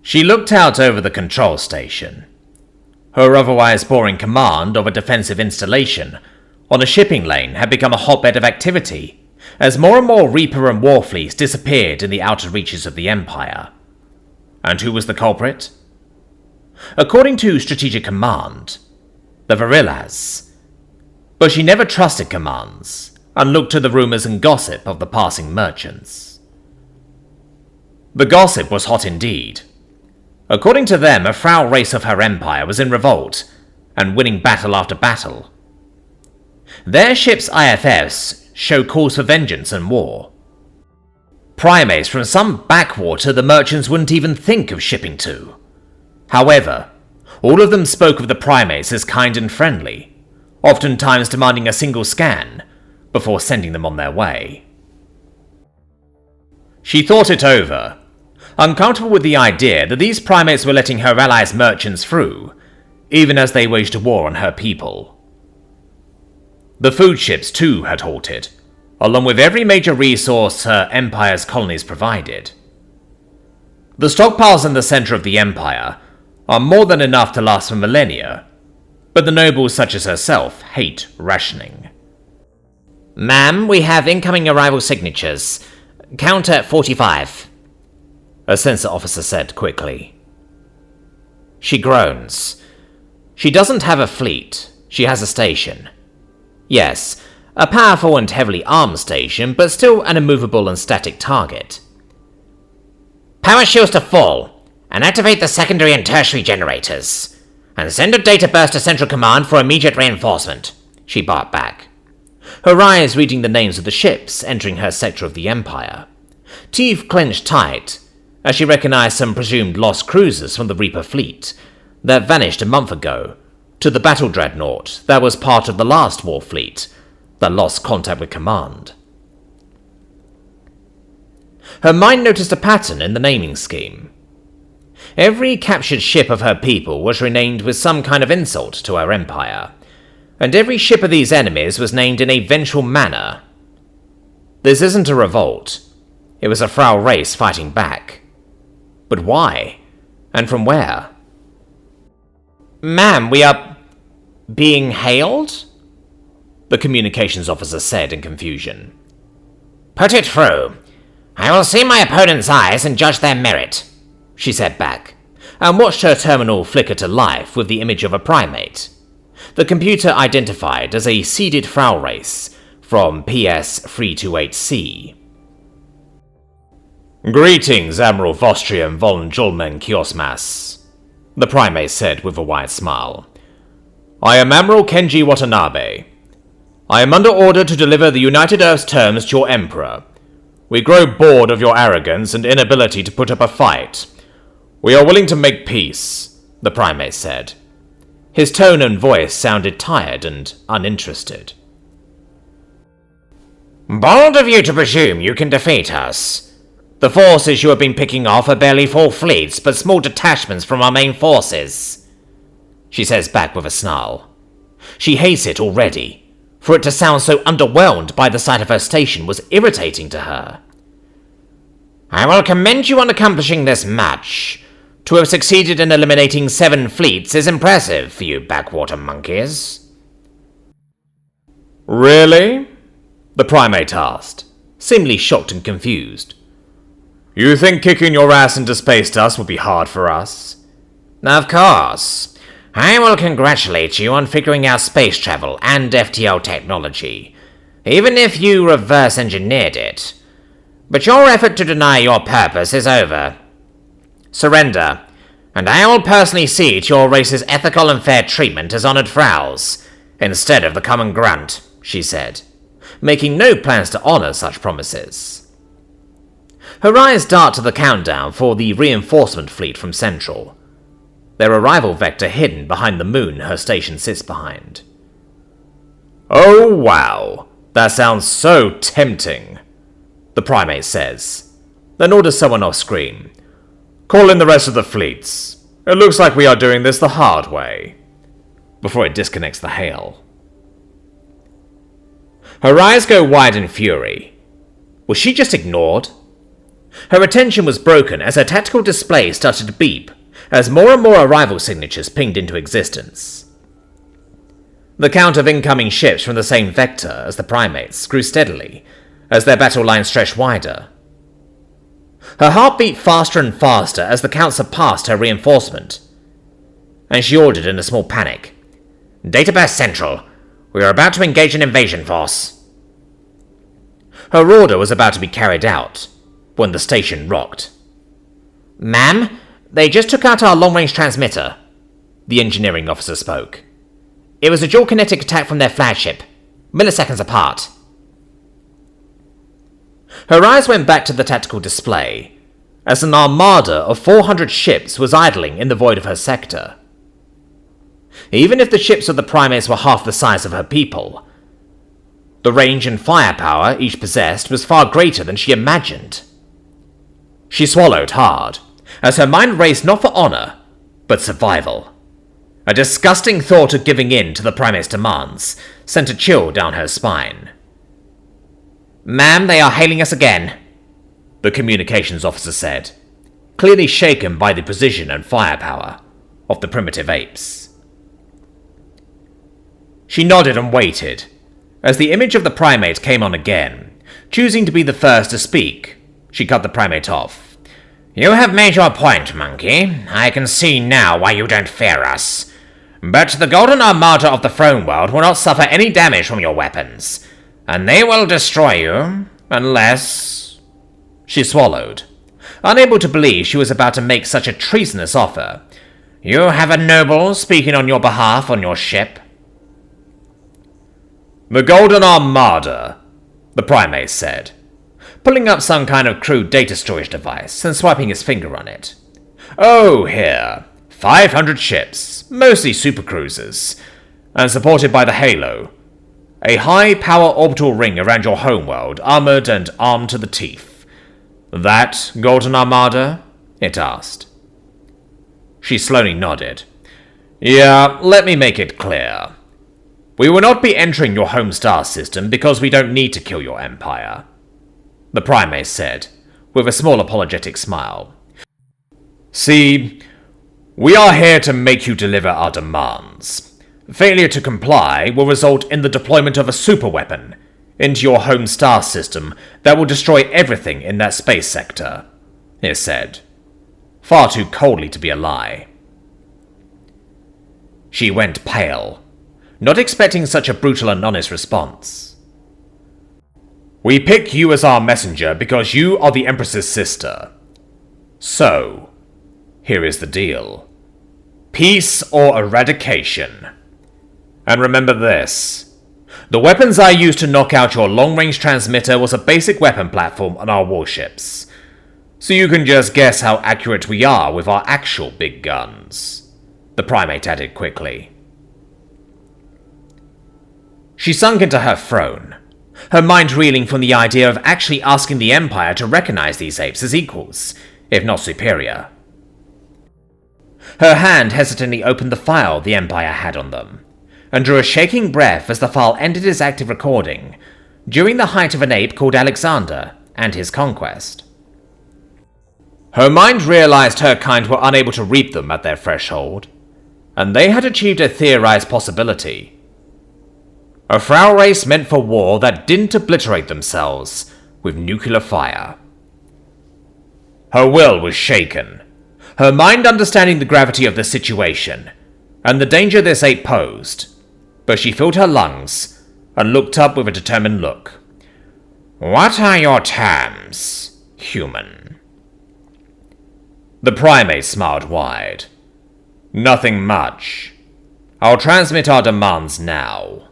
She looked out over the control station. Her otherwise boring command of a defensive installation on a shipping lane had become a hotbed of activity as more and more Reaper and Warfleets disappeared in the outer reaches of the Empire. And who was the culprit? According to Strategic Command, the Varillas. But she never trusted commands and looked to the rumours and gossip of the passing merchants. The gossip was hot indeed. According to them, a foul race of her empire was in revolt and winning battle after battle. Their ships' IFFs show cause for vengeance and war. Primates from some backwater the merchants wouldn't even think of shipping to. However, all of them spoke of the primates as kind and friendly, oftentimes demanding a single scan before sending them on their way. She thought it over, uncomfortable with the idea that these primates were letting her allies' merchants through, even as they waged a war on her people. The food ships too had halted, along with every major resource her empire's colonies provided. The stockpiles in the center of the empire are more than enough to last for millennia, but the nobles such as herself hate rationing. "Ma'am, we have incoming arrival signatures. Count at 45. A sensor officer said quickly. She groans. She doesn't have a fleet, she has a station. Yes, a powerful and heavily armed station, but still an immovable and static target. Power shields to full, and activate the secondary and tertiary generators, and send a data burst to Central Command for immediate reinforcement, she barked back, her eyes reading the names of the ships entering her sector of the Empire. Teeth clenched tight as she recognized some presumed lost cruisers from the Reaper fleet that vanished a month ago to the battle dreadnought that was part of the last war fleet that lost contact with command. Her mind noticed a pattern in the naming scheme. Every captured ship of her people was renamed with some kind of insult to her empire, and every ship of these enemies was named in a vengeful manner. This isn't a revolt. It was a foul race fighting back. But why? And from where? "Ma'am, we are being hailed?" the communications officer said in confusion. "Put it through. I will see my opponent's eyes and judge their merit," she said back, and watched her terminal flicker to life with the image of a primate. The computer identified as a seeded foul race from PS-328C. "Greetings, Admiral Vostrian von Julmen Kiosmas," the primate said with a wide smile. "I am Admiral Kenji Watanabe. I am under order to deliver the United Earth's terms to your Emperor. We grow bored of your arrogance and inability to put up a fight. We are willing to make peace," the primate said. His tone and voice sounded tired and uninterested. "Bold of you to presume you can defeat us. The forces you have been picking off are barely full fleets, but small detachments from our main forces," she says back with a snarl. She hates it already. For it to sound so underwhelmed by the sight of her station was irritating to her. "I will commend you on accomplishing this match. To have succeeded in eliminating 7 fleets is impressive for you backwater monkeys." "Really?" the primate asked, seemingly shocked and confused. "You think kicking your ass into space dust would be hard for us?" "Of course. I will congratulate you on figuring out space travel and FTL technology, even if you reverse engineered it. But your effort to deny your purpose is over. Surrender, and I will personally see to your race's ethical and fair treatment as honored Frau's, instead of the common grunt," she said, making no plans to honor such promises. Her eyes dart to the countdown for the reinforcement fleet from Central, their arrival vector hidden behind the moon her station sits behind. "Oh wow, that sounds so tempting," the primate says, then orders someone off screen. "Call in the rest of the fleets. It looks like we are doing this the hard way," before it disconnects the hail. Her eyes go wide in fury. Was she just ignored? Her attention was broken as her tactical display started to beep as more and more arrival signatures pinged into existence. The count of incoming ships from the same vector as the primates grew steadily as their battle line stretched wider. Her heart beat faster and faster as the count surpassed her reinforcement, and she ordered in a small panic, "Database Central, we are about to engage an invasion force." Her order was about to be carried out when the station rocked. "Ma'am, they just took out our long-range transmitter," the engineering officer spoke. "It was a dual kinetic attack from their flagship, milliseconds apart." Her eyes went back to the tactical display, as an armada of 400 ships was idling in the void of her sector. Even if the ships of the primates were half the size of her people, the range and firepower each possessed was far greater than she imagined. She swallowed hard, as her mind raced not for honor, but survival. A disgusting thought of giving in to the primate's demands sent a chill down her spine. "Ma'am, they are hailing us again," the communications officer said, clearly shaken by the precision and firepower of the primitive apes. She nodded and waited, as the image of the primate came on again. Choosing to be the first to speak, she cut the primate off. "You have made your point, monkey. I can see now why you don't fear us. But the golden armada of the throne world will not suffer any damage from your weapons, and they will destroy you, unless—" She swallowed, unable to believe she was about to make such a treasonous offer. "You have a noble speaking on your behalf on your ship." "The Golden Armada," the primate said, pulling up some kind of crude data storage device and swiping his finger on it. "Oh, here. 500 ships, mostly supercruisers, and supported by the Halo. A high-power orbital ring around your homeworld, armored and armed to the teeth. That Golden Armada?" it asked. She slowly nodded. "Yeah, let me make it clear. We will not be entering your home star system because we don't need to kill your empire," the primate said, with a small apologetic smile. "See, we are here to make you deliver our demands. Failure to comply will result in the deployment of a superweapon into your home star system that will destroy everything in that space sector," it said, far too coldly to be a lie. She went pale, not expecting such a brutal and honest response. "We pick you as our messenger because you are the Empress's sister. So, here is the deal. Peace or eradication. And remember this. The weapons I used to knock out your long-range transmitter was a basic weapon platform on our warships. So you can just guess how accurate we are with our actual big guns," the primate added quickly. She sunk into her throne, her mind reeling from the idea of actually asking the Empire to recognize these apes as equals, if not superior. Her hand hesitantly opened the file the Empire had on them, and drew a shaking breath as the file ended its active recording, during the height of an ape called Alexander and his conquest. Her mind realized her kind were unable to reap them at their threshold, and they had achieved a theorized possibility. A Frau race meant for war that didn't obliterate themselves with nuclear fire. Her will was shaken, her mind understanding the gravity of the situation and the danger this ape posed, but she filled her lungs and looked up with a determined look. "What are your terms, human?" The primate smiled wide. "Nothing much. I'll transmit our demands now."